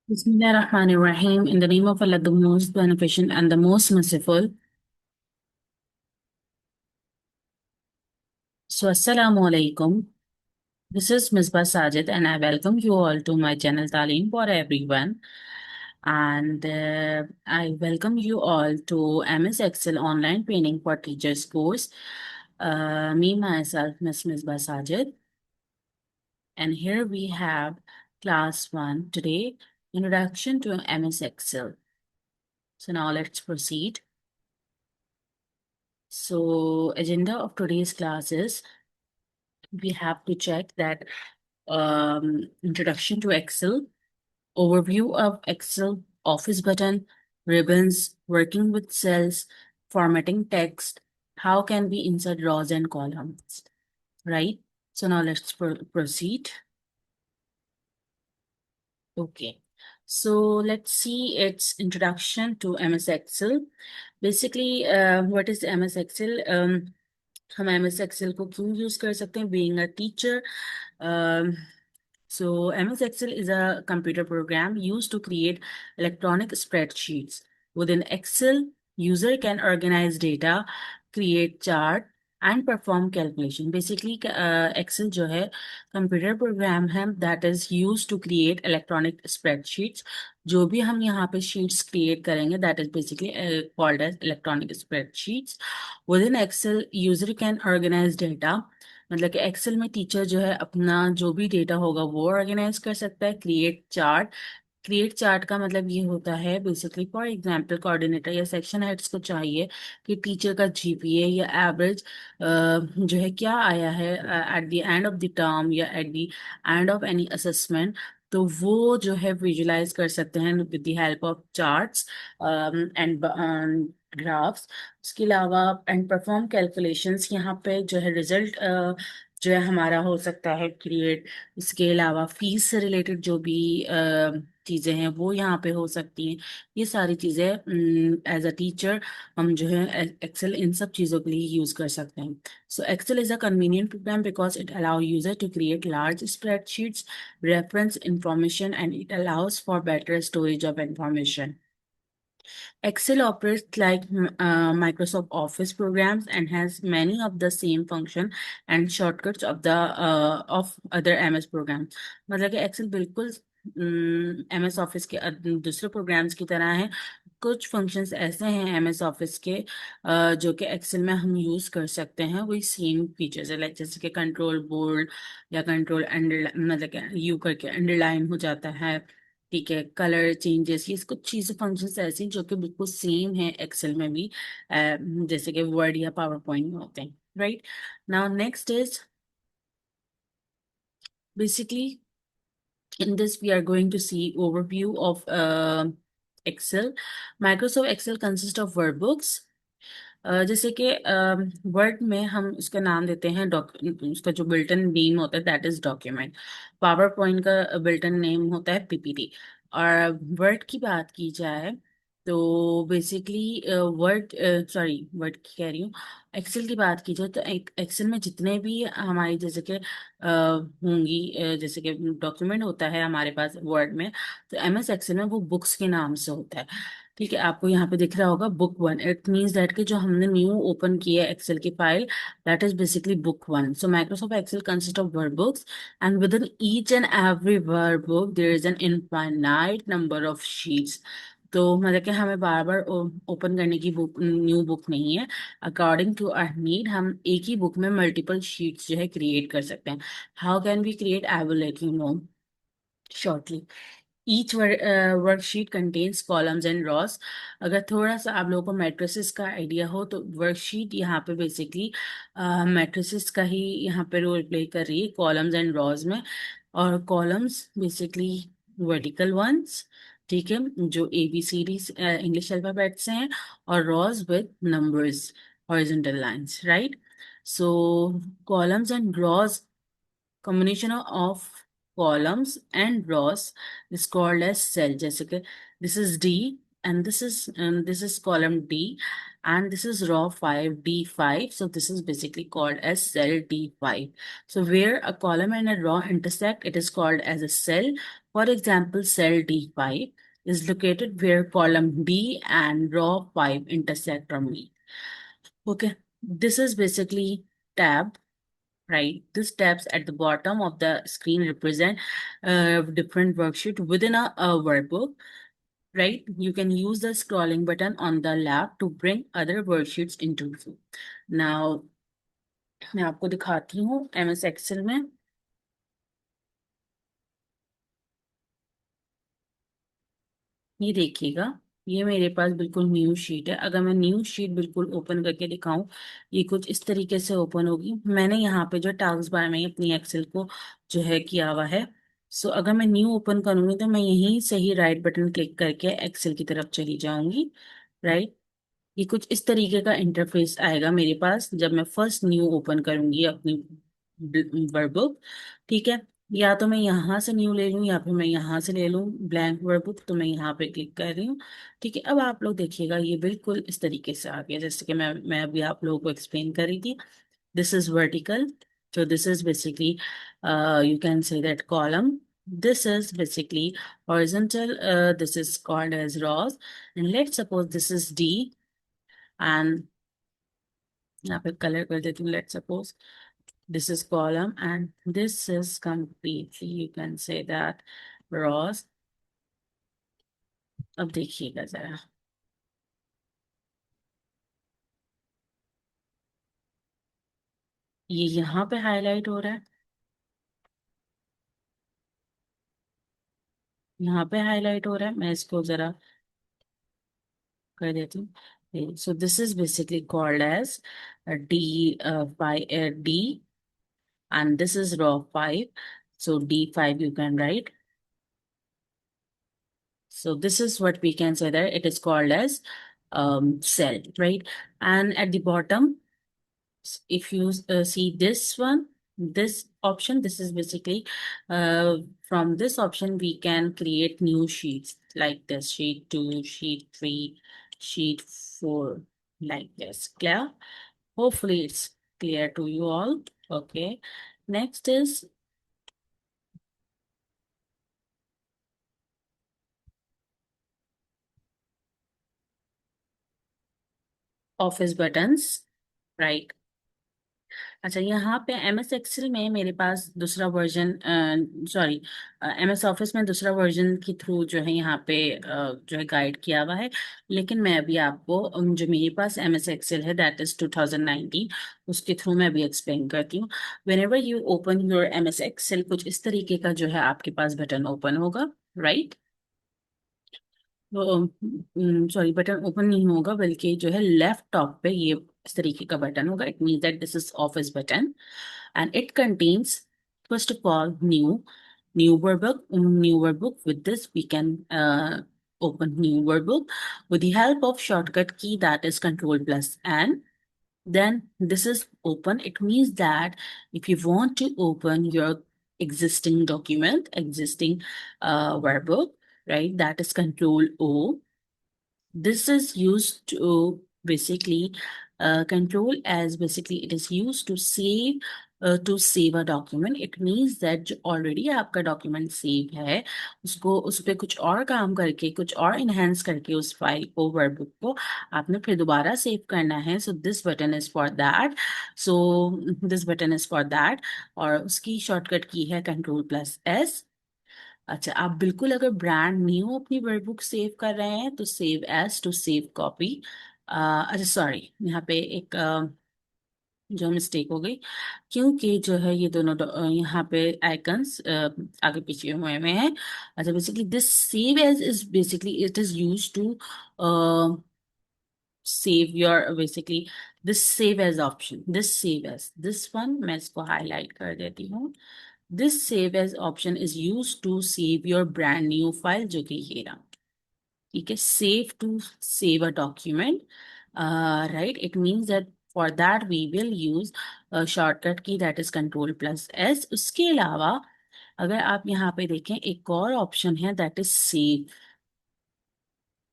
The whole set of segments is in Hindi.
Bismillahirrahmanirrahim. In the name of Allah, the most beneficent and the most merciful. So, Assalamu alaikum. This is Misbah Sajid, and I welcome you all to my channel Talim for everyone. And I welcome you all to MS Excel online training for teachers course. Me, myself, Miss Misbah Sajid. And here we have class 1 today, Introduction to MS Excel. So, now let's proceed. So, agenda of today's class is we have to check that introduction to Excel, overview of Excel, office button, ribbons, working with cells, formatting text, how can we insert rows and columns, right? So now let's proceed. Okay. So let's see its introduction to MS Excel. Basically, what is MS Excel? हम MS Excel को क्यों यूज कर सकते हैं? Being a teacher, so MS Excel is a computer program used to create electronic spreadsheets. Within Excel, user can organize data, create chart, and perform calculation. Basically, Excel जो है computer program है that is used to create electronic spreadsheets. जो भी हम यहाँ पे sheets create करेंगे that is basically called as electronic spreadsheets. Within Excel, user can organize data. मतलब कि एक्सेल में टीचर जो है अपना जो भी डेटा होगा वो ऑर्गेनाइज कर सकता है. क्रिएट चार्ट का मतलब ये होता है बेसिकली फॉर एग्जांपल कोऑर्डिनेटर या सेक्शन हेड्स को चाहिए कि टीचर का जीपीए या एवरेज जो है क्या आया है at the end of the term या at the end of any assessment. तो वो जो है विजुलाइज कर सकते हैं with the help of charts and graphs. उसके अलावा एंड परफॉर्म कैलकुलेशंस यहाँ पे जो है रिजल्ट जो है हमारा हो सकता है क्रिएट. इसके अलावा फीस से रिलेटेड जो भी चीज़ें हैं वो यहाँ पे हो सकती हैं. ये सारी चीज़ें एज अ टीचर हम जो है एक्सेल इन सब चीज़ों के लिए यूज़ कर सकते हैं. So Excel is a convenient program because it allow user to create large spreadsheets, reference information, and it allows for better storage of information. Excel operates like Microsoft Office programs and has many of the same function and shortcuts of other MS programs. मतलब कि Excel बिल्कुल MS Office के दूसरे programs की तरह है. कुछ functions ऐसे हैं MS Office के जो कि Excel में हम use कर सकते हैं. वही same features है like जैसे कि control bold या control under मतलब कि U करके underline हो जाता है. ठीक है, कलर चेंजेस ये कुछ चीजें फंक्शंस ऐसी हैं जो कि बिल्कुल सेम है एक्सेल में भी जैसे कि वर्ड या पावर पॉइंट में होते हैं. Right. Now next is basically in this we are going to see overview of Excel. Microsoft Excel consists of workbooks. जैसे कि वर्ड में हम उसका नाम देते हैं उसका जो बिल्टन नेम होता है that is document. Power point का बिल्टन नेम होता है पीपीटी. और वर्ड की बात की जाए तो बेसिकली वर्ड सॉरी वर्ड की कह रही हूँ, एक्सेल की बात की जाए तो एक्सेल में जितने भी हमारी जैसे कि होंगी जैसे कि डॉक्यूमेंट होता है हमारे पास वर्ड में तो एमएस एक्सेल में वो बुक्स के नाम से होता है. ठीक है, आपको यहाँ पे दिख रहा होगा बुक 1. इट मीन्स दैट कि जो हमने न्यू ओपन किया है एक्सेल की file that is basically book 1. So Microsoft Excel consist of word books and within each and every word book there is an infinite number of sheets. तो मतलब कि हमें बार बार ओपन करने की बुक न्यू बुक नहीं है. अकॉर्डिंग टू आवर नीड हम एक ही बुक में मल्टीपल शीट्स जो है क्रिएट कर सकते हैं. How can we create? I will let you know shortly. Each worksheet contains columns and rows. अगर थोड़ा सा आप लोगों को मैट्रिसेस का आइडिया हो तो वर्कशीट यहाँ पे बेसिकली मैट्रिसेस का ही यहाँ पे रोल प्ले कर रही है कॉलम्स एंड रॉज में. और कॉलम्स बेसिकली वर्टिकल वंस, ठीक है, जो A B C D English alphabet से हैं. और rows with numbers, horizontal lines, right. So columns and rows, combination of columns and rows is called as cell. जैसे कि this is D and this is column D, and this is row 5 D5. So this is basically called as cell D5. So where a column and a row intersect, it is called as a cell. For example, cell D5 is located where column D and row 5 intersect or meet. Okay, this is basically tab, right? These tabs at the bottom of the screen represent different worksheet within a workbook, right? You can use the scrolling button on the left to bring other worksheets into view. Now, मैं आपको दिखाती हूँ MS Excel में। ये देखिएगा, ये मेरे पास बिल्कुल न्यू शीट है। अगर मैं न्यू शीट बिल्कुल ओपन करके दिखाऊं, ये कुछ इस तरीके से ओपन होगी। मैंने यहाँ पे जो टास्क बार में अपनी एक्सेल को जो है किया हुआ है। सो अगर मैं न्यू ओपन करूंगी तो मैं यहीं से ही राइट बटन क्लिक करके एक्सेल की तरफ चली जाऊंगी, राइट। ये कुछ इस तरीके का इंटरफेस आएगा मेरे पास जब मैं फर्स्ट न्यू ओपन करूंगी अपनी वर्कबुक। ठीक है, या तो मैं यहाँ से न्यू ले लूँ या फिर मैं यहाँ से ले लूँ ब्लैंक वर्कबुक। तो मैं यहाँ पे क्लिक कर रही हूँ। ठीक है, अब आप लोग देखिएगा ये बिल्कुल इस तरीके से आ गया जैसे कि मैं अभी आप लोगों को एक्सप्लेन कर रही थी। This is vertical, so this is basically you can say that column. This is basically horizontal, this is called as rows, and let's suppose this is D, and यहाँ पे कलर कर देती हूँ। Let's suppose this is column and this is completely you can say that rows। अब देखिएगा जरा, ये यहाँ पे हाईलाइट हो रहा है, यहाँ पे हाईलाइट हो रहा है। मैं इसको जरा कर देती हूँ। So this is basically called as D by D, and this is row 5, so D5 you can write। So this is what we can say that it is called as cell, right? And at the bottom, if you see this one, this option, this is basically from this option we can create new sheets like this: sheet 2, sheet 3, sheet 4, like this. Clear? Hopefully it's clear to you all. Okay, next is office buttons, right? अच्छा, यहाँ पे MS एक्सेल में मेरे पास दूसरा वर्जन, सॉरी, MS ऑफिस में दूसरा वर्जन के थ्रू जो है यहाँ पे जो है गाइड किया हुआ है। लेकिन मैं अभी आपको जो मेरे पास MS एक्सेल है दैट इज 2019, उसके थ्रू मैं अभी एक्सप्लेन करती हूँ। Whenever you open your MS Excel, कुछ इस तरीके का जो है आपके पास बटन ओपन होगा, राइट। सॉरी, बटन ओपन नहीं होगा बल्कि जो है लेफ्ट टॉप पे ये इस तरीके का बटन होगा। It means that this is office button, and it contains, first of all, new workbook. With this we can open new workbook with the help of shortcut key that is Control plus N. Then this is open. It means that if you want to open your existing document, existing workbook, right, that is Control O. This is used to basically control as basically it is used to save a document. It means that जो already आपका document save है, उसको उस पे कुछ और काम करके, कुछ और enhance करके उस फाइल को, वर्कबुक को आपने फिर दोबारा सेव करना है। So this button is for that, so this button is for that, और उसकी शॉर्टकट की है कंट्रोल प्लस एस। अच्छा, आप बिल्कुल अगर ब्रांड न्यू अपनी वर्कबुक सेव कर रहे हैं तो save as to save copy. अच्छा सॉरी, यहाँ पे एक जो मिस्टेक हो गई, क्योंकि जो है ये दोनों यहाँ पे आइकन्स आगे पीछे हुए में हैं। अच्छा, basically this save as is basically it is use to save your basically this save as option, this save as, this one मैं इसको हाईलाइट कर देती हूँ। This save as option is used to save your brand new file, जो कि ये रहा। ठीक है, save to save a document, right? It means that for that we will use a shortcut key that is Control plus S। उसके अलावा अगर आप यहाँ पे देखें एक और ऑप्शन है that is save,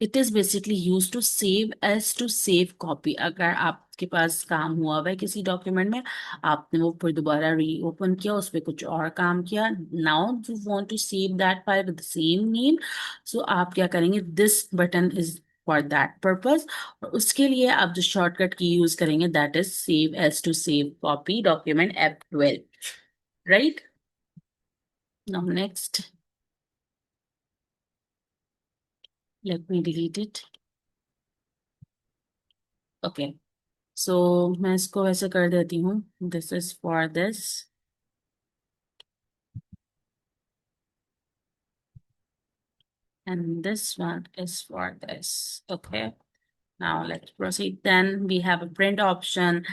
it is basically use to save as to save copy. अगर आपके पास काम हुआ हुआ है किसी डॉक्यूमेंट में, आपने वो फिर दोबारा रीओपन किया, उस पर कुछ और काम किया, now you want to save that file with the same name, so आप क्या करेंगे, this button is for that purpose. और उसके लिए आप जो शॉर्टकट की यूज करेंगे that is save as to save copy document F12, right. Now next, let me delete it. Okay, so मैं इसको वैसे कर देती हूँ, this is for this and this one is for this. Okay, now let's proceed. Then we have a print option.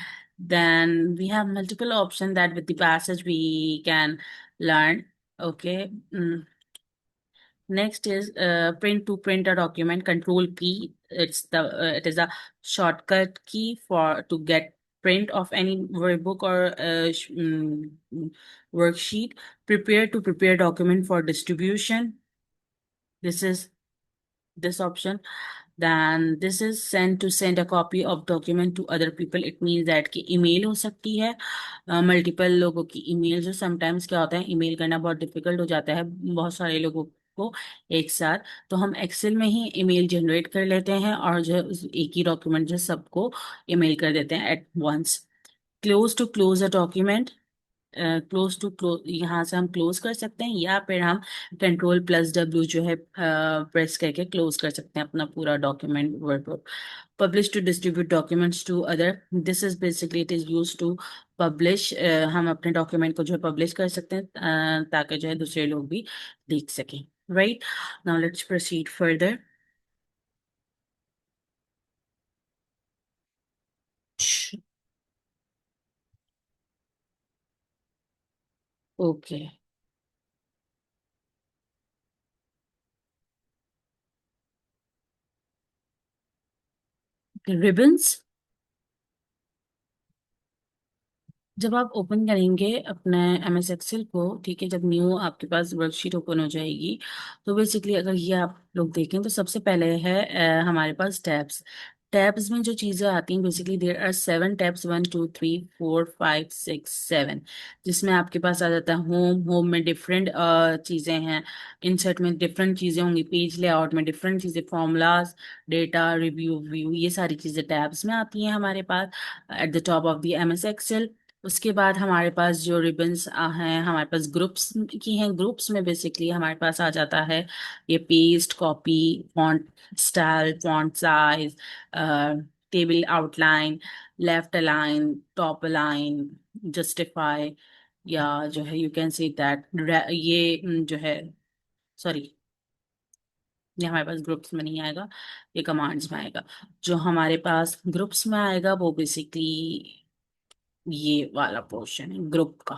Then we have multiple options that with the passage we can learn. Okay. Next is print to print a document. Control P. It is a shortcut key for to get print of any workbook or worksheet. Prepare to prepare document for distribution. This is this option. Then this is send to send a copy of document to other people. It means that कि email हो सकती है, मल्टीपल लोगों की email। जो sometimes क्या होता है, email करना बहुत difficult हो जाता है बहुत सारे लोगों को एक साथ, तो हम एक्सेल में ही ईमेल जनरेट कर लेते हैं और जो है एक ही डॉक्यूमेंट जो सबको ईमेल कर देते हैं at once. Close to close a document, close to close यहाँ से हम क्लोज कर सकते हैं, या फिर हम Ctrl+W जो है प्रेस करके क्लोज कर सकते हैं अपना पूरा document workbook. Publish to distribute documents to other, this is basically it is use to publish. हम अपने डॉक्यूमेंट को जो है पब्लिश कर सकते हैं ताकि जो है दूसरे लोग भी देख सकें, right. Now let's proceed further. Okay, ribbons. जब आप ओपन करेंगे अपने MS एक्सेल को, ठीक है, जब न्यू आपके पास वर्कशीट ओपन हो जाएगी, तो बेसिकली अगर ये आप लोग देखें तो सबसे पहले है हमारे पास टैब्स। टैब्स में जो चीज़ें आती हैं बेसिकली देयर आर 7 टैब्स, 1 2 3 4 5 6 7, जिसमें आपके पास आ जाता है होम। होम में डिफरेंट चीज़ें हैं, इंसर्ट में डिफरेंट चीज़ें होंगी, पेज लेआउट में डिफरेंट चीज़ें, फॉर्मूलाज, डेटा, रिव्यू, व्यू, ये सारी चीज़ें टैब्स में आती हैं हमारे पास at the top of the MS Excel. उसके बाद हमारे पास जो रिबन्स हैं हमारे पास ग्रुप्स की हैं। ग्रुप्स में बेसिकली हमारे पास आ जाता है ये paste, copy, font style, font size, table outline, left align, top align, justify, या जो है यू कैन सी दैट ये जो है, सॉरी, ये हमारे पास ग्रुप्स में नहीं आएगा, ये कमांड्स में आएगा। जो हमारे पास ग्रुप्स में आएगा वो बेसिकली ये वाला पोर्शन है ग्रुप का,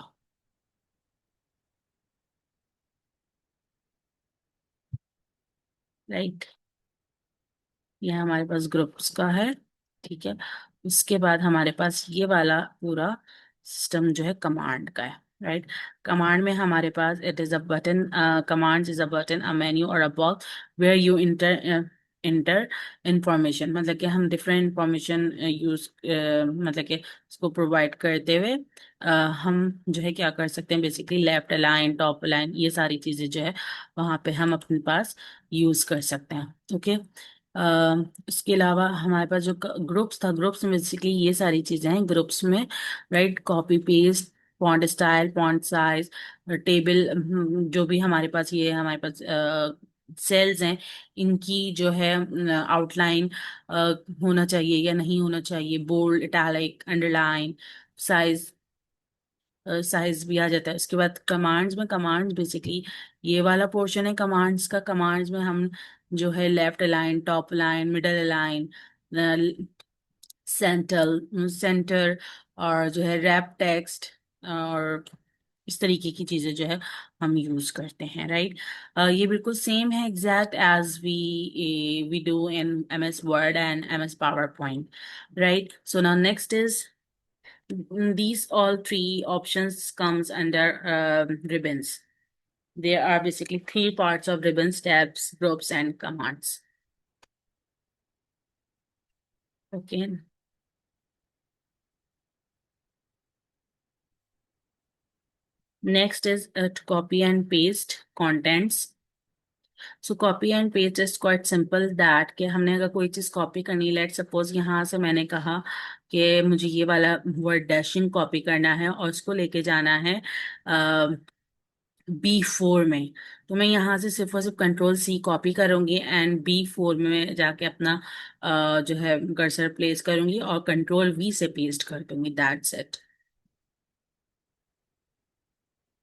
राइट। ये हमारे पास ग्रुप्स का है, ठीक है। उसके बाद हमारे पास ये वाला पूरा सिस्टम जो है कमांड का है, राइट। कमांड में हमारे पास it is a button, commands is a button, a menu और a box where you enter information. मतलब कि हम डिफरेंट इंफॉर्मेशन यूज मतलब कि इसको प्रोवाइड करते हुए हम जो है क्या कर सकते हैं, basically left align, top align, ये सारी चीजें जो है वहां पे हम अपने पास यूज कर सकते हैं, ओके। इसके अलावा हमारे पास जो ग्रुप्स था, ग्रुप्स में बेसिकली ये सारी चीजें हैं ग्रुप्स में, right. Copy paste, font style, font size, table, जो भी हमारे पास ये हमारे पास सेल्स हैं, इनकी जो है आउटलाइन होना चाहिए या नहीं होना चाहिए, bold, italic, underline, size, size भी आ जाता है। उसके बाद कमांड्स में, कमांड्स बेसिकली ये वाला पोर्शन है कमांड्स का। कमांड्स में हम जो है left align, top line, middle align, centre centre, और जो है रैप टेक्स्ट, और इस तरीके की चीजें जो है हम यूज करते हैं, राइट। ये बिल्कुल सेम है exact as we do in MS Word and MS PowerPoint, right? So now next is, these all three options comes under ribbons. There are basically three parts of ribbons: tabs, groups, and commands. Okay, next is to copy and paste contents. So copy and paste is quite simple that कि हमने अगर कोई चीज़ कॉपी करनी, लेट सपोज यहाँ से मैंने कहा कि मुझे ये वाला वर्ड डैशिंग कॉपी करना है और उसको लेके जाना है B4 में। तो मैं यहाँ से सिर्फ और सिर्फ कंट्रोल C कॉपी करूंगी एंड B4 में जाके अपना जो है कर्सर प्लेस करूंगी और कंट्रोल V से पेस्ट कर दूंगी, that's it.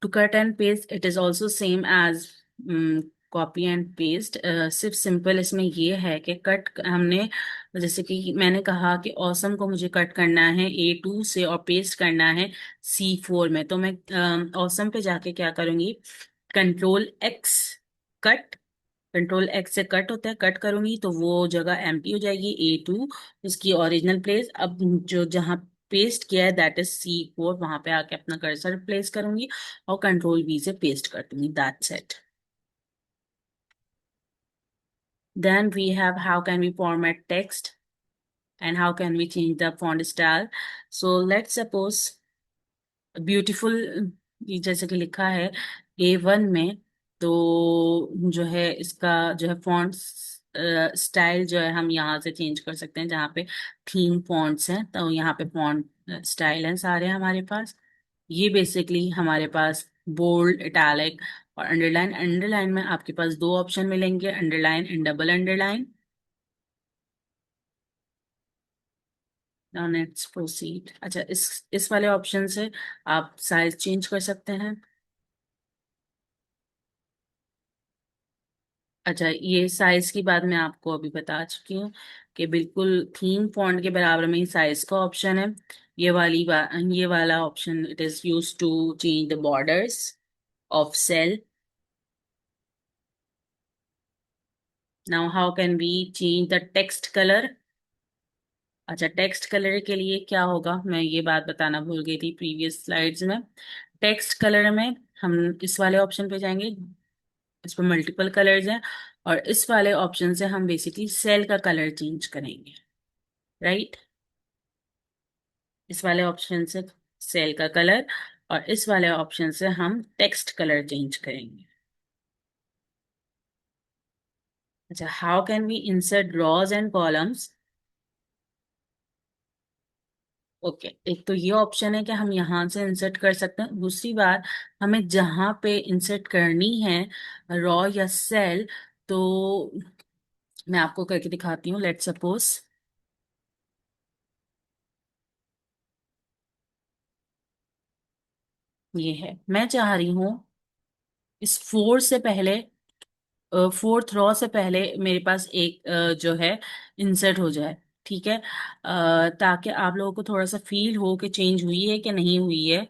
To cut and paste, it is also same as copy and paste. सिर्फ सिंपल इसमें ये है कि कट हमने, जैसे कि मैंने कहा कि ऑसम को मुझे कट करना है A2 से और पेस्ट करना है C4 में, तो मैं ऑसम पे जाके क्या करूंगी, control X cut, control X से कट होता है, कट करूंगी तो वो जगह एम्प्टी हो जाएगी A2, उसकी ओरिजिनल प्लेस। अब जो जहाँ पेस्ट किया है दैट इज C4, वहां पे आके अपना कर्सर प्लेस करूंगी और कंट्रोल V से पेस्ट कर दूंगी, that's it. Then we have how can we format text and how can we change the font style. So let's suppose beautiful जैसे कि लिखा है A1 में, तो जो है इसका जो है फॉन्ट स्टाइल जो है हम यहाँ से चेंज कर सकते हैं, जहाँ पे थीम फॉन्ट्स हैं तो यहाँ पे फॉन्ट स्टाइल हैं सारे हमारे पास। ये बेसिकली हमारे पास बोल्ड, इटैलिक और अंडरलाइन। अंडरलाइन में आपके पास दो ऑप्शन मिलेंगे, underline and double underline. Now let's proceed. अच्छा, इस वाले ऑप्शन से आप साइज चेंज कर सकते हैं। अच्छा, ये साइज की बात मैं आपको अभी बता चुकी हूँ कि बिल्कुल थीम फॉन्ट के बराबर में ही साइज का ऑप्शन है। ये वाला option it is use to change the borders of cell. Now how can we change the text colour. अच्छा, टेक्स्ट कलर के लिए क्या होगा, मैं ये बात बताना भूल गई थी प्रीवियस स्लाइड्स में। टेक्स्ट कलर में हम इस वाले ऑप्शन पे जाएंगे, इस पर मल्टीपल कलर्स हैं और इस वाले ऑप्शन से हम बेसिकली सेल का कलर चेंज करेंगे, राइट। इस वाले ऑप्शन से सेल का कलर और इस वाले ऑप्शन से हम टेक्स्ट कलर चेंज करेंगे। अच्छा, how can we insert rows and columns. Okay, एक तो ये ऑप्शन है कि हम यहाँ से इंसर्ट कर सकते हैं, दूसरी बात हमें जहाँ पे इंसर्ट करनी है रॉ या सेल, तो मैं आपको करके दिखाती हूँ। लेट सपोज ये है, मैं चाह रही हूँ इस फोर से पहले, फोर्थ रॉ से पहले मेरे पास एक जो है इंसर्ट हो जाए, ठीक है। ताकि आप लोगों को थोड़ा सा फील हो कि चेंज हुई है कि नहीं हुई है।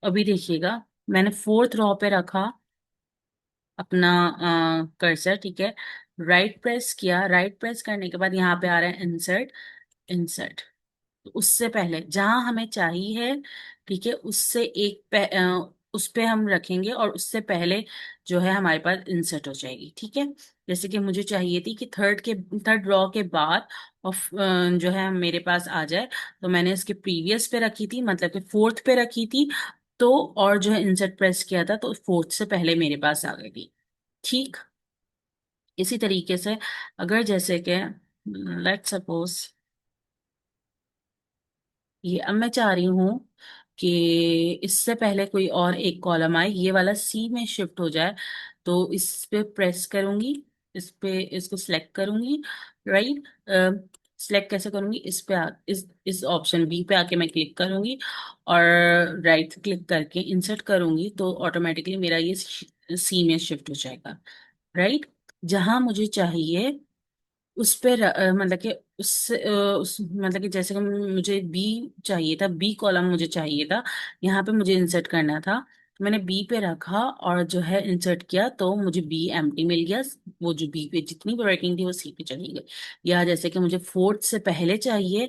अभी देखिएगा, मैंने फोर्थ रॉ पे रखा अपना कर्सर, ठीक है। राइट प्रेस किया, राइट प्रेस करने के बाद यहाँ पे आ रहा है इंसर्ट, इंसर्ट। तो उससे पहले जहां हमें चाहिए, ठीक है, उससे उस पे हम रखेंगे और उससे पहले जो है हमारे पास इंसर्ट हो जाएगी, ठीक है। जैसे कि मुझे चाहिए थी कि थर्ड रॉ के बाद और जो है मेरे पास आ जाए, तो मैंने इसके प्रीवियस पे रखी थी, मतलब कि फोर्थ पे रखी थी, तो और जो है इंसर्ट प्रेस किया था तो फोर्थ से पहले मेरे पास आ गई, ठीक। इसी तरीके से अगर जैसे कि लेट सपोज ये अब मैं चाह रही हूँ कि इससे पहले कोई और एक कॉलम आए, ये वाला C में शिफ्ट हो जाए, तो इस पे प्रेस करूंगी, इस पे इसको सिलेक्ट करूंगी, राइट। सिलेक्ट कैसे करूंगी, इस ऑप्शन B पे आके मैं क्लिक करूंगी और राइट क्लिक करके इंसर्ट करूंगी, तो ऑटोमेटिकली मेरा ये C में शिफ्ट हो जाएगा, राइट। जहां मुझे चाहिए उस पे मतलब कि उस मतलब कि जैसे कि मुझे बी चाहिए था, बी कॉलम मुझे चाहिए था, यहाँ पे मुझे इंसर्ट करना था, तो मैंने बी पे रखा और जो है इंसर्ट किया, तो मुझे बी एम्प्टी मिल गया। वो जो बी पे जितनी भी वर्किंग थी वो सी पे चली गई। या जैसे कि मुझे फोर्थ से पहले चाहिए,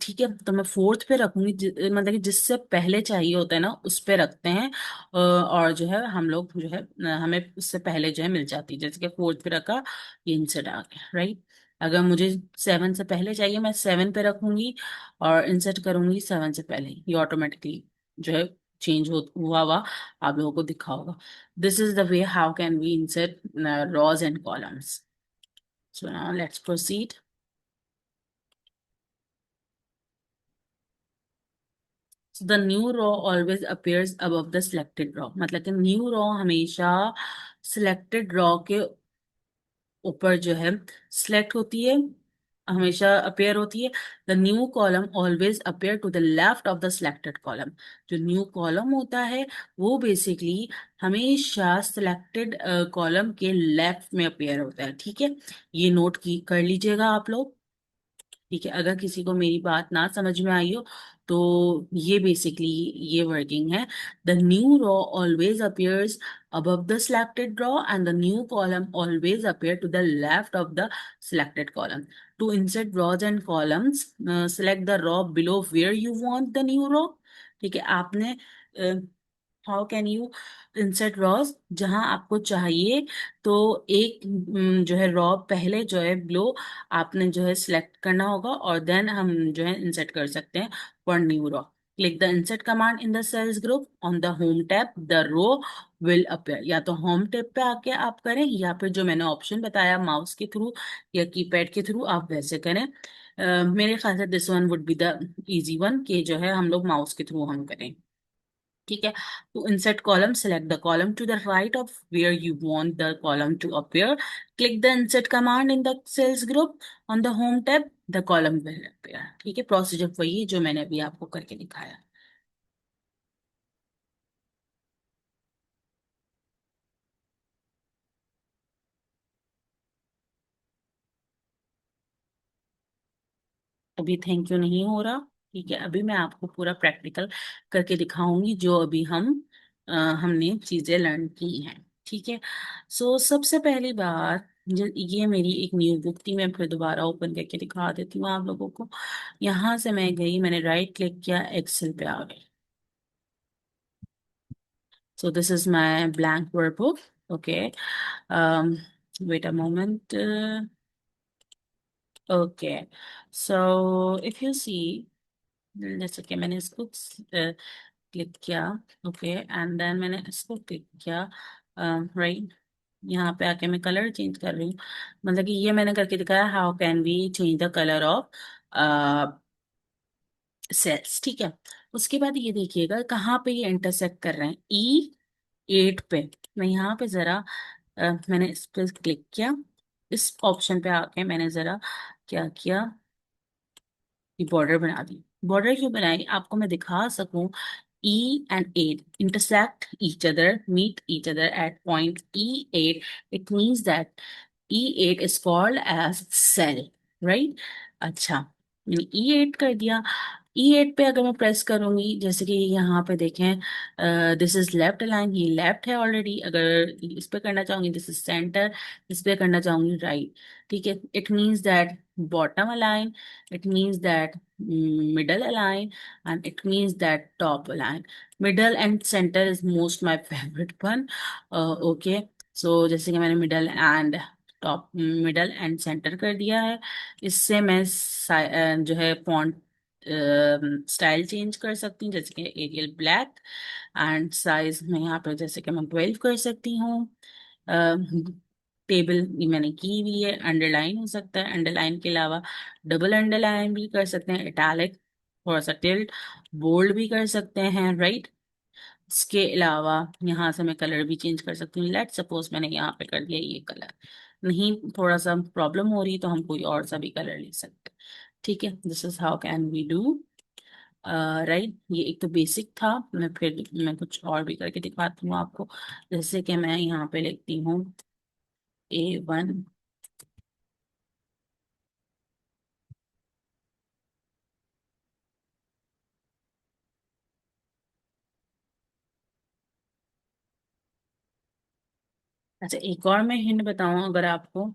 ठीक है, तो मैं फोर्थ पे रखूंगी, मतलब कि जिससे पहले चाहिए होता है ना उस पे रखते हैं। और जो है हम लोग जो है हमें उससे पहले जो है मिल जाती है, जैसे कि फोर्थ पे रखा, ये इंसर्ट आ गया, राइट। अगर मुझे सेवन से पहले चाहिए, मैं सेवन पे रखूंगी और इंसर्ट करूंगी सेवन से पहले, ये ऑटोमेटिकली जो है चेंज हो हुआ हुआ आप लोगों को दिखा होगा। This is the way how can we insert rows and columns. So now let's proceed. So the new row always appears above the selected row, मतलब कि न्यू रो हमेशा सिलेक्टेड रो के ऊपर जो है सिलेक्ट होती है, हमेशा अपेयर होती है। The new column always appear to the left of the selected column. जो न्यू कॉलम होता है वो बेसिकली हमेशा सिलेक्टेड कॉलम के लेफ्ट में अपेयर होता है, ठीक है। ये नोट की कर लीजिएगा आप लोग, ठीक है। अगर किसी को मेरी बात ना समझ में आई हो तो ये बेसिकली ये वर्किंग है। The new row always appears above the selected row and the new column always appear to the left of the selected column. To insert rows and columns, select the row below where you want the new row, ठीक है। आपने how can you insert rows, जहां आपको चाहिए तो एक जो है रॉ पहले जो है ब्लो आपने जो है सिलेक्ट करना होगा और देन हम जो है इंसर्ट कर सकते हैं for new row. Click the insert command in the cells group on the home tab, the row will appear. या तो होम टैब पे आके आप करें या फिर जो मैंने ऑप्शन बताया माउस के थ्रू या कीपैड के थ्रू आप वैसे करें। मेरे ख्याल से this one would be the easy one, कि जो है हम लोग माउस के थ्रू हम करें, ठीक है। To insert column, select the column to the right of where you want the column to appear. Click the insert command in the cells group on the home tab. The column will appear. ठीक है, प्रोसीजर वही है जो मैंने अभी आपको करके दिखाया। अभी थैंक यू नहीं हो रहा, ठीक है। अभी मैं आपको पूरा प्रैक्टिकल करके दिखाऊंगी जो अभी हमने चीजें लर्न की हैं, ठीक है। सो सबसे पहली बात, ये मेरी एक न्यू बुक थी, मैं फिर दोबारा ओपन करके दिखा देती हूँ आप लोगों को। यहाँ से मैं गई, मैंने राइट क्लिक किया, एक्सेल पे आ गई। So this is my blank workbook, okay. Wait a moment, okay. So if you see, जैसे कि मैंने इसको क्लिक किया, ओके, एंड देन मैंने इसको क्लिक किया, राइट। यहाँ पे आके मैं कलर चेंज कर रही हूँ, मतलब कि ये मैंने करके दिखाया how can we change the colour of cells, ठीक है। उसके बाद ये देखिएगा कहाँ पे ये इंटरसेक्ट कर रहे हैं, E8 पे। मैं यहाँ पे जरा मैंने इस पे क्लिक किया, इस ऑप्शन पे आके मैंने जरा क्या किया, ये बॉर्डर बना दी। बॉर्डर क्यों बनाई, आपको मैं दिखा सकूं। E and 8 intersect each other, meet each other at point E8. It means that E8 is called as cell, right? अच्छा, मैंने E8 कर दिया। E8 पे अगर मैं प्रेस करूंगी, जैसे कि यहाँ पे देखें, दिस इज लेफ्ट अलाइन, ये लेफ्ट है ऑलरेडी। अगर इस पे करना चाहूंगी दिस इज सेंटर, इस पे करना चाहूंगी राइट, ठीक है। It means that bottom align, it means that middle align, and it means that top align. Middle and center is most my favorite one. Okay, so जैसे कि मैंने middle and top, middle and center कर दिया है। इससे मैं जो है फॉन्ट स्टाइल चेंज कर सकती हूँ, जैसे कि एरियल ब्लैक, एंड साइज में यहाँ पे जैसे कि मैं 12 कर सकती हूँ। टेबल मैंने की हुई है, अंडरलाइन हो सकता है, अंडरलाइन के अलावा डबल अंडरलाइन भी कर सकते हैं, इटैलिक, थोड़ा सा टिल्ट, बोल्ड भी कर सकते हैं, राइट। इसके अलावा यहाँ से मैं कलर भी चेंज कर सकती हूँ। लेट सपोज मैंने यहाँ पे कर दिया ये कलर, नहीं थोड़ा सा प्रॉब्लम हो रही तो हम कोई और सा भी कलर ले सकते हैं, ठीक है। This is how can we do, right. ये एक तो बेसिक था, मैं कुछ और भी करके दिखाती हूँ आपको। जैसे कि मैं यहाँ पे लिखती हूँ A1, अच्छा, एक और मैं हिंट बताऊं अगर आपको।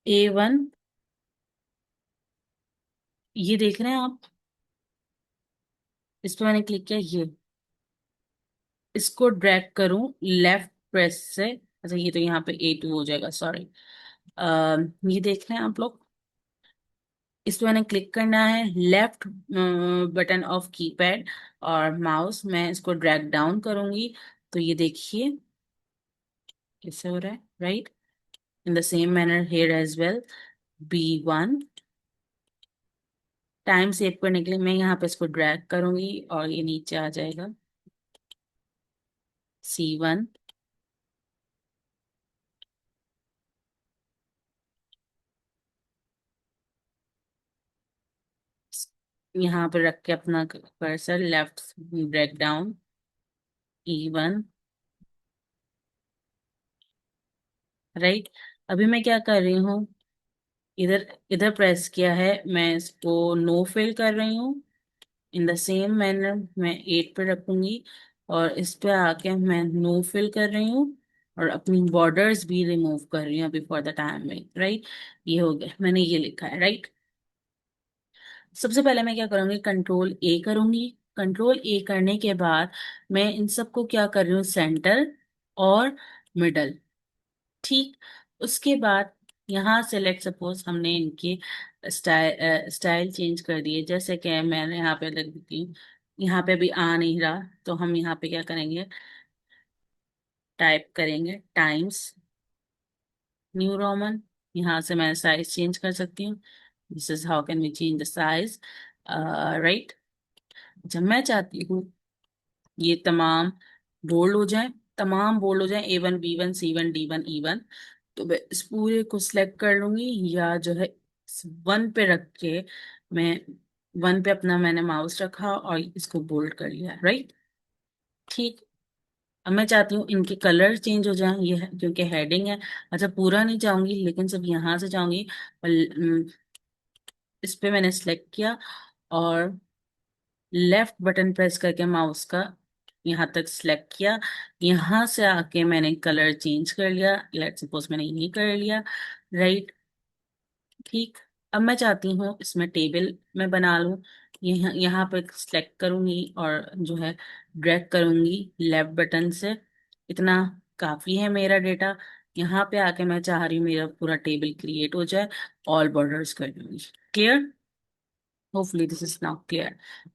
A1, ये देख रहे हैं आप, इस पे मैंने क्लिक किया, ये इसको ड्रैग करूं लेफ्ट प्रेस से। अच्छा, ये तो यहाँ पे A2 हो जाएगा, सॉरी। ये देख रहे हैं आप लोग, इस पे मैंने क्लिक करना है, लेफ्ट बटन ऑफ कीपैड और माउस, मैं इसको ड्रैग डाउन करूंगी, तो ये देखिए कैसे हो रहा है, right. In the same manner here as well, B1। Time save करने के लिए मैं यहाँ पे इसको ड्रैग करूंगी और ये नीचे आ जाएगा, C1। यहाँ पे रख के अपना cursor left drag down, E1, right. अभी मैं क्या कर रही हूँ, इधर इधर प्रेस किया है, मैं इसको नो फिल कर रही हूँ। इन द सेम मैनर मैं 8 पे रखूंगी और इस पे आके मैं नो फिल कर रही हूँ और अपनी बॉर्डर्स भी रिमूव कर रही हूँ अभी फॉर द टाइम में, राइट। ये हो गया, मैंने ये लिखा है, राइट। सबसे पहले मैं क्या करूंगी, कंट्रोल A करूंगी। कंट्रोल A करने के बाद मैं इन सबको क्या कर रही हूँ, सेंटर और मिडल, ठीक। उसके बाद यहाँ से लेट सपोज हमने इनकी स्टाइल चेंज कर दिए, जैसे कि मैंने यहाँ पे लिख देती हूँ, यहाँ पे भी आ नहीं रहा, तो हम यहाँ पे क्या करेंगे, टाइप करेंगे टाइम्स न्यू रोमन। यहाँ से मैं साइज चेंज कर सकती हूँ, this is how can we change the size, right. जब मैं चाहती हूँ ये तमाम बोल्ड हो जाए, तमाम बोल्ड हो जाए, A1 B1 C1 D1 E1, तो मैं इस पूरे को सिलेक्ट कर लूंगी, या जो है 1 पे रख के मैं 1 पे अपना मैंने माउस रखा और इसको बोल्ड कर लिया, राइट, ठीक। अब मैं चाहती हूँ इनके कलर चेंज हो जाए, ये क्योंकि हेडिंग है। अच्छा, पूरा नहीं चाहूंगी, लेकिन सिर्फ यहाँ से चाहूंगी, और इस पे मैंने सिलेक्ट किया और लेफ्ट बटन प्रेस करके माउस का यहाँ तक सिलेक्ट किया, यहाँ से आके मैंने कलर चेंज कर लिया, लेट सपोज मैंने ये कर लिया, राइट, ठीक। अब मैं चाहती हूँ इसमें टेबल में बना लूँ, यहाँ पे सिलेक्ट करूंगी और जो है ड्रैग करूंगी लेफ्ट बटन से, इतना काफी है मेरा डेटा। यहाँ पे आके मैं चाह रही हूँ मेरा पूरा टेबल क्रिएट हो जाए, ऑल बॉर्डर्स कर दूंगी, clear. Hopefully this is now clear.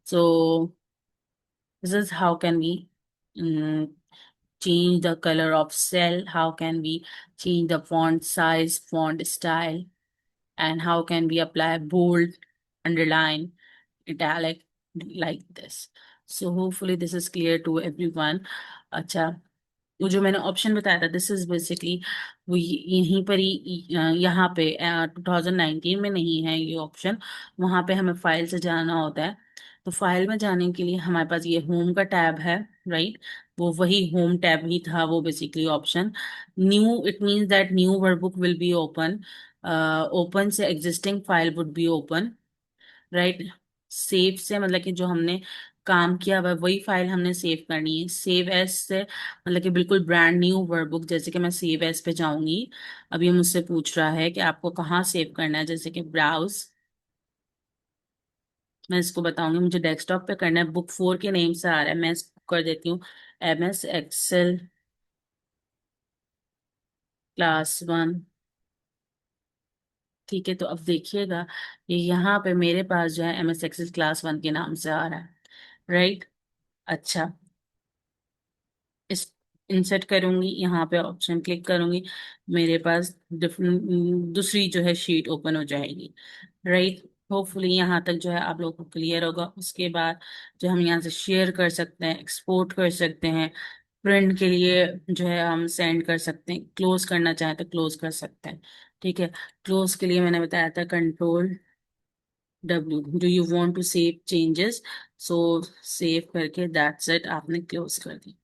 So this is how can we mm, change the color of cell, how can we change the font size, font style, and how can we apply bold, underline, italic like this. So hopefully this is clear to everyone. अच्छा, वो जो मैंने ऑप्शन बताया था, दिस इज बेसिकली वो यहीं पर ही, यहाँ पे 2019 में नहीं है ये ऑप्शन, वहां पे हमें फाइल से जाना होता है। तो फाइल में जाने के लिए हमारे पास ये होम का टैब है, राइट। वो वही होम टैब ही था वो basically option. New, it means that new workbook will be open, open से existing file would be open, right. Save से मतलब कि जो हमने काम किया हुआ है, वही फाइल हमने सेव करनी है। सेव एज से मतलब कि बिल्कुल ब्रांड न्यू वर्कबुक, जैसे कि मैं सेव एज पे जाऊंगी, अभी मुझसे पूछ रहा है कि आपको कहाँ सेव करना है, जैसे कि ब्राउज, मैं इसको बताऊंगी, मुझे डेस्कटॉप पे करना है, बुक 4 के नेम से आ रहा है, मैं इसको कर देती हूँ MS Excel क्लास 1, ठीक है। तो अब देखिएगा, ये यहाँ पे मेरे पास जो है MS Excel क्लास 1 के नाम से आ रहा है, राइट। अच्छा, इस इंसर्ट करूंगी, यहाँ पे ऑप्शन क्लिक करूंगी, मेरे पास डिफरेंट दूसरी जो है शीट ओपन हो जाएगी, राइट। होपफुली यहाँ तक जो है आप लोगों को क्लियर होगा। उसके बाद जो हम यहाँ से शेयर कर सकते हैं, एक्सपोर्ट कर सकते हैं, प्रिंट के लिए जो है हम सेंड कर सकते हैं, क्लोज करना चाहें तो क्लोज कर सकते हैं, ठीक है। क्लोज के लिए मैंने बताया था Control W, do you want to save changes, so save करके दैट्स इट, आपने क्लोज कर दी।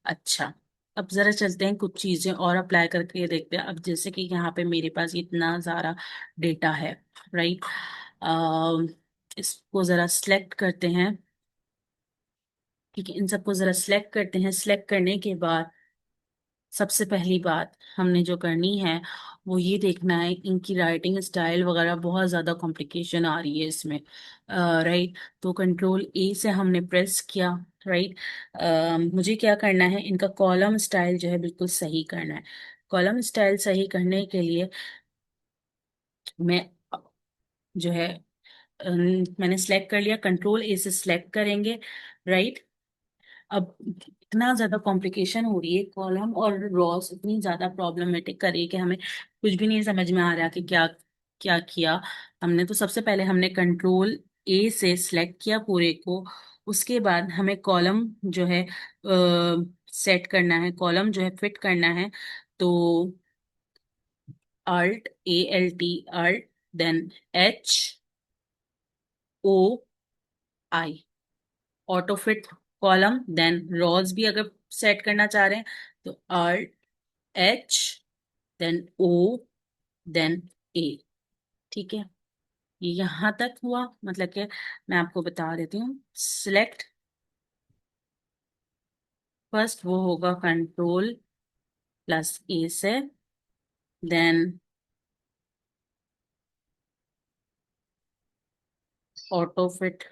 अच्छा, अब जरा चलते हैं कुछ चीजें और अप्लाई करके देखते हैं। अब जैसे कि यहाँ पे मेरे पास इतना सारा डेटा है, राइट। इसको जरा सिलेक्ट करते हैं, ठीक है, इन सबको जरा सिलेक्ट करते हैं। सिलेक्ट करने के बाद सबसे पहली बात हमने जो करनी है वो ये देखना है, इनकी राइटिंग स्टाइल वगैरह बहुत ज़्यादा कॉम्प्लिकेशन आ रही है इसमें। राइट, तो कंट्रोल ए से हमने प्रेस किया। राइट, मुझे क्या करना है, इनका कॉलम स्टाइल जो है बिल्कुल सही करना है। कॉलम स्टाइल सही करने के लिए मैं जो है मैंने सिलेक्ट कर लिया, कंट्रोल ए से सिलेक्ट करेंगे। राइट, अब इतना ज्यादा कॉम्प्लिकेशन हो रही है, कॉलम और रॉस इतनी ज्यादा प्रॉब्लमेटिक कर रही है कि हमें कुछ भी नहीं समझ में आ रहा कि क्या क्या किया हमने। तो सबसे पहले हमने कंट्रोल ए से सिलेक्ट किया पूरे को, उसके बाद हमें कॉलम जो है सेट करना है, कॉलम जो है फिट करना है। तो Alt, A L T, Alt, then H O I, auto fit column. Then rows भी अगर सेट करना चाह रहे हैं तो Alt H, then O, then A. ठीक है, ये यहां तक हुआ, मतलब कि मैं आपको बता देती हूँ। सिलेक्ट फर्स्ट वो होगा कंट्रोल प्लस ए से, देन ऑटो फिट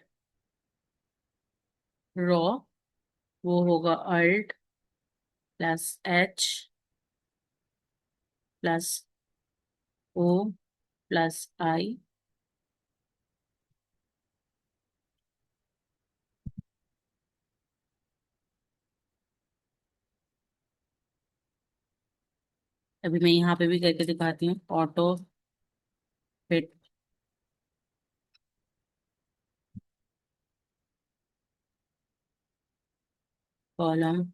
रॉ, वो होगा alt plus H plus O plus I. अभी मैं यहाँ पे भी करके दिखाती हूँ, ऑटो फिट कॉलम।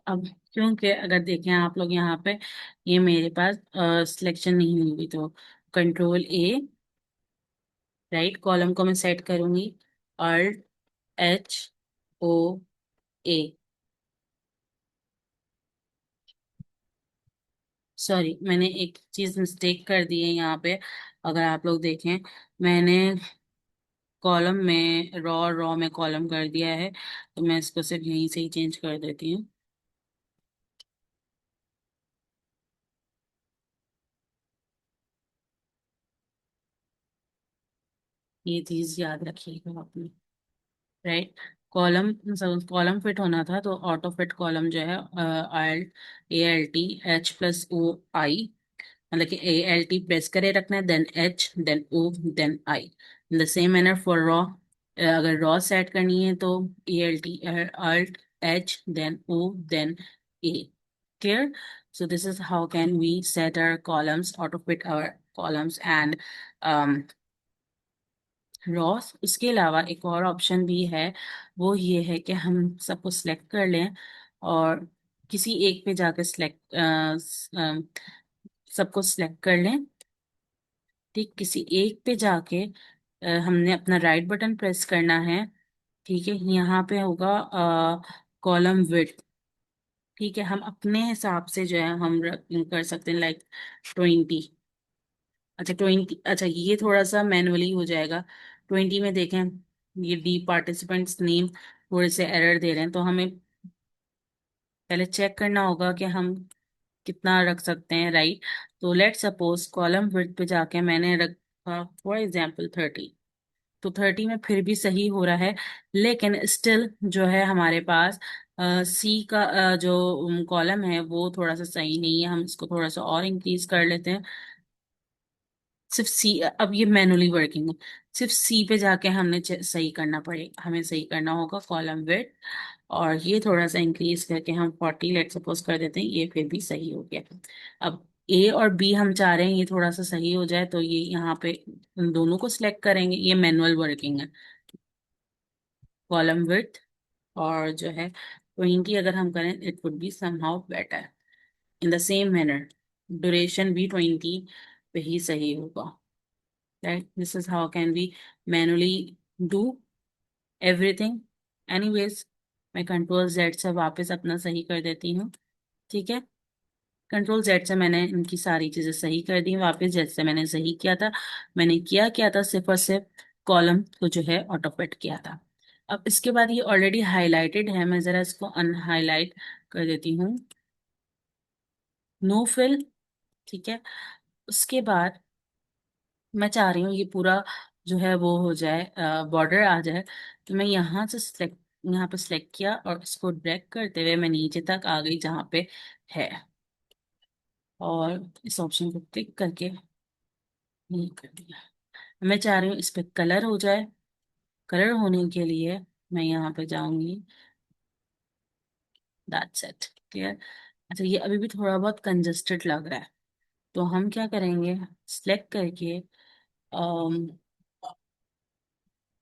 अब क्योंकि अगर देखें आप लोग यहाँ पे, ये मेरे पास सिलेक्शन नहीं हुई, तो कंट्रोल ए, राइट, कॉलम को मैं सेट करूंगी, अल्ट एच ओ ए, सॉरी मैंने एक चीज मिस्टेक कर दी है यहाँ पे। अगर आप लोग देखें, मैंने कॉलम में रॉ, रॉ में कॉलम कर दिया है, तो मैं इसको सिर्फ यहीं से ही चेंज कर देती हूँ। ये चीज याद रखिएगा आपने। राइट, कॉलम, कॉलम फिट होना था तो ऑटो फिट कॉलम जो है, alt A L T H plus O I, मतलब कि ए एल टी प्रेस करे रखना है, then H, then O, then I. In the same manner for row, अगर रॉ सेट करनी है तो A L T alt H, then O, then A. Clear? So this is how can we set our columns, auto fit our columns and Ross. उसके अलावा एक और ऑप्शन भी है, वो ये है कि हम सबको सिलेक्ट कर लें और किसी एक पे जाकर सिलेक्ट, सबको सिलेक्ट कर लें। ठीक, किसी एक पे जाके हमने अपना राइट बटन प्रेस करना है। ठीक है, यहाँ पे होगा कॉलम विड्थ। ठीक है, हम अपने हिसाब से जो है हम कर सकते हैं, लाइक 20। अच्छा 20, अच्छा ये थोड़ा सा मैनुअली हो जाएगा। 20 में देखें, ये डी पार्टिसिपेंट्स नेम थोड़े से एरर दे रहे हैं, तो हमें पहले चेक करना होगा कि हम कितना रख सकते हैं। राइट, तो लेट सपोज कॉलम विड्थ पे जाके मैंने रखा फॉर एग्जांपल 30, तो 30 में फिर भी सही हो रहा है, लेकिन स्टिल जो है हमारे पास सी का जो कॉलम है वो थोड़ा सा सही नहीं है। हम इसको थोड़ा सा और इंक्रीज कर लेते हैं। सिर्फ सी, अब ये मैनुअली वर्किंग है, सिर्फ सी पे जाके हमने सही करना पड़ेगा, हमें सही करना होगा कॉलम विड्थ। और ये थोड़ा सा इंक्रीज करके हम 40 लेट सपोज कर देते हैं, ये फिर भी सही हो गया। अब ए और बी हम चाह रहे हैं ये थोड़ा सा सही हो जाए, तो ये यहाँ पे इन दोनों को सिलेक्ट करेंगे, ये मैनुअल वर्किंग है। कॉलम विड्थ और जो है 20 अगर हम करें, it would be somehow better. In the same manner duration भी 20 पे ही सही होगा। Right, this is how can we manually do everything. Anyways, मैं कंट्रोल जेड से वापस अपना सही कर देती हूँ। ठीक है, कंट्रोल जेड से मैंने इनकी सारी चीजें सही कर दी वापस, जैसे मैंने सही किया था। मैंने किया क्या था, सिर्फ और सिर्फ कॉलम को जो है ऑटो फिट किया था। अब इसके बाद ये ऑलरेडी हाईलाइटेड है, मैं जरा इसको अनहाईलाइट कर देती हूँ। No fill. ठीक है। उसके बाद मैं चाह रही हूँ ये पूरा जो है वो हो जाए, बॉर्डर आ जाए। तो मैं यहाँ से सिलेक्ट, यहाँ पे सिलेक्ट किया और इसको ड्रैग करते हुए मैं नीचे तक आ गई जहाँ पे है, और इस ऑप्शन को क्लिक करके ये कर दिया। मैं चाह रही हूँ इस पे कलर हो जाए। कलर होने के लिए मैं यहाँ पे जाऊंगी। That's it. क्लियर। अच्छा, ये अभी भी थोड़ा बहुत कंजस्टेड लग रहा है, तो हम क्या करेंगे, सिलेक्ट करके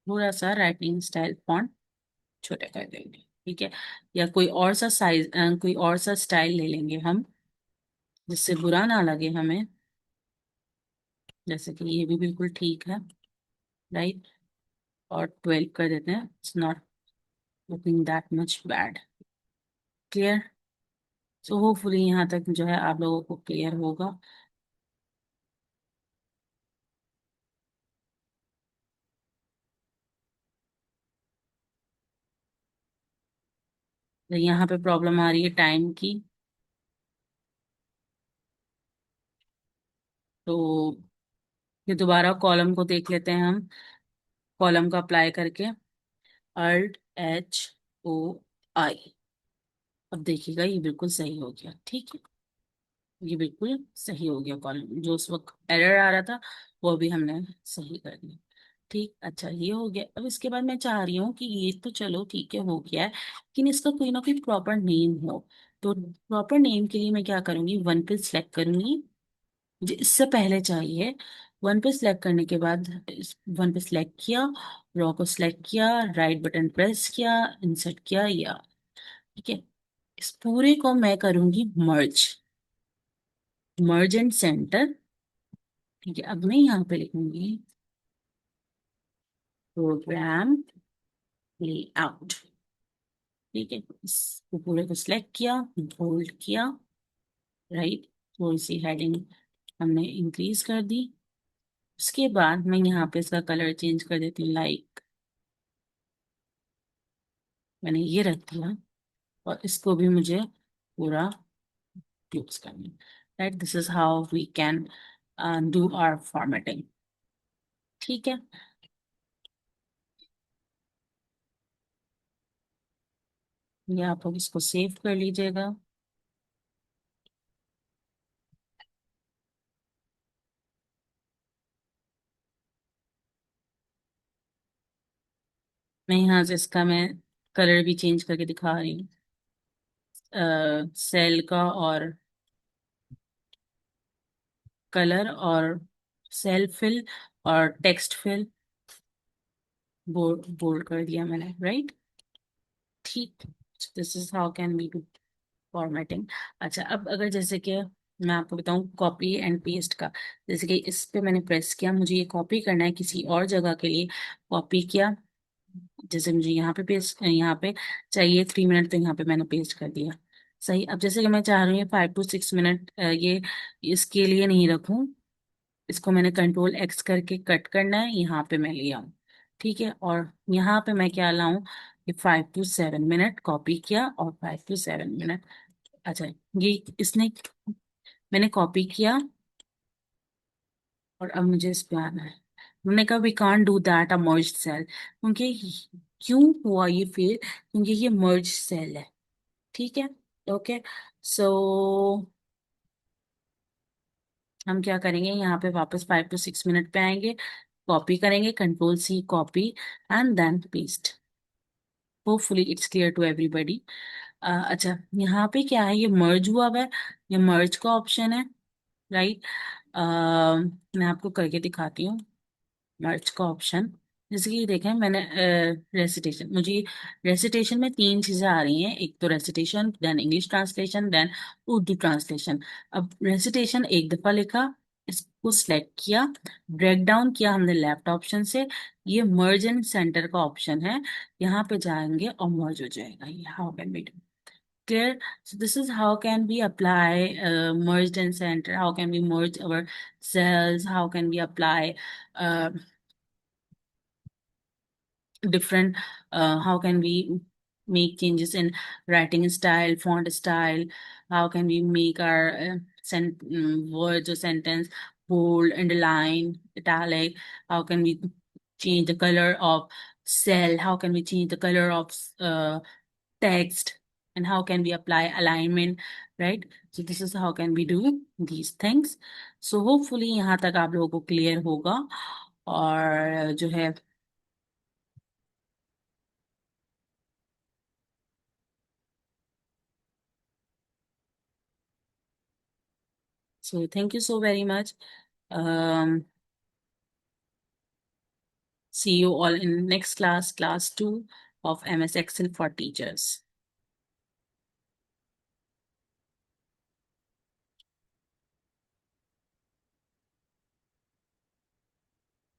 थोड़ा सा राइटिंग स्टाइल फॉन्ट छोटे कर देंगे। ठीक है। या कोई और सा साइज, कोई और सा स्टाइल ले लेंगे हम, जिससे बुरा ना लगे हमें। जैसे कि ये भी बिल्कुल ठीक है। राइट। और 12 कर देते हैं। It's not looking that much bad. Clear. So hopefully यहाँ तक जो है आप लोगों को क्लियर होगा। तो यहाँ पे प्रॉब्लम आ रही है टाइम की, तो फिर दोबारा कॉलम को देख लेते हैं हम। कॉलम का अप्लाई करके Alt H O I। अब देखिएगा ये बिल्कुल सही हो गया। ठीक है। ये बिल्कुल सही हो गया, कॉलम जो उस वक्त एरर आ रहा था वो भी हमने सही कर दिया। ठीक। अच्छा, ये हो गया। अब इसके बाद मैं चाह रही हूँ कि ये तो चलो ठीक है, हो गया है, लेकिन इसका कोई ना कोई प्रॉपर नेम हो। तो प्रॉपर नेम के लिए मैं क्या करूंगी, वन पे सिलेक्ट करूंगी। मुझे इससे पहले चाहिए, वन पे सिलेक्ट करने के बाद वन पे सिलेक्ट किया, रॉ को सिलेक्ट किया, राइट बटन प्रेस किया, इंसर्ट किया, या ठीक है। इस पूरे को मैं करूंगी मर्ज, मर्ज एंड सेंटर। ठीक है। अब मैं यहाँ पे लिखूंगी प्रोग्राम लेआउट। ठीक है। इसको पूरे को सिलेक्ट किया, बोल्ड किया, राइट। थोड़ी सी हेडिंग हमने इंक्रीज कर दी। उसके बाद मैं यहाँ पे इसका कलर चेंज कर देती हूँ, लाइक मैंने ये रख दिया। और इसको भी मुझे पूरा यूज करना है। Right, this is how we can do our formatting. ठीक है। ये आप लोग इसको सेव कर लीजिएगा। मैं यहाँ से इसका मैं कलर भी चेंज करके दिखा रही हूँ, सेल का, और कलर, और सेल फिल, और टेक्स्ट फिल बोल्ड बोल्ड कर दिया मैंने। राइट। ठीक। This is how can we do formatting. अच्छा, अब अगर जैसे कि मैं आपको बताऊं कॉपी एंड पेस्ट का, जैसे कि इस पे मैंने प्रेस किया, मुझे ये कॉपी करना है किसी और जगह के लिए। कॉपी किया, जैसे मुझे यहाँ पे पेस्ट, यहाँ पे चाहिए 3 मिनट, तो यहाँ पे मैंने पेस्ट कर दिया। सही। अब जैसे कि मैं चाह रही हूँ 5 to 6 मिनट ये इसके लिए नहीं रखूं, इसको मैंने कंट्रोल X करके कट करना है, यहाँ पे मैं ले आऊँ। ठीक है। और यहाँ पे मैं क्या लाऊं, ये 5 to 7 मिनट कॉपी किया, और 5 to 7 मिनट। अच्छा, ये इसने, मैंने कॉपी किया, और अब मुझे इस पे आना है। उन्होंने कहा we can't do that a merge cell, क्योंकि क्यों हुआ ये फेल, क्योंकि ये मर्ज सेल है। ठीक है। ओके। सो हम क्या करेंगे, यहाँ पे वापस 5 to 6 मिनट पे आएंगे, कॉपी करेंगे, control C copy, and then paste. Hopefully it's clear to everybody. अच्छा, यहाँ पे क्या है, ये मर्ज हुआ हुआ है, ये मर्ज का ऑप्शन है। राइट। मैं आपको करके दिखाती हूँ मर्ज का ऑप्शन। जैसे कि देखें मैंने रेसिटेशन, मुझे रेसिटेशन में 3 चीजें आ रही हैं, एक तो recitation, then English translation, then Urdu translation. अब रेसिटेशन एक दफा लिखा, इसको सिलेक्ट किया, ब्रेक डाउन किया हमने लेफ्ट ऑप्शन से, ये मर्ज एंड सेंटर का ऑप्शन है, यहाँ पे जाएंगे और मर्ज हो जाएगा। ये how can be clear. So this is how can we apply merged and center, how can we merge our cells, how can we apply uh, different, how can we make changes in writing style, font style, how can we make our words or sentence bold, underline, italic, how can we change the color of cell, how can we change the color of text, and how can we apply alignment, right? So this is how can we do these things. So hopefully यहाँ तक आप लोगों को clear होगा, और जो है, so thank you so very much. um See you all in next class, class 2 of MS Excel for teachers.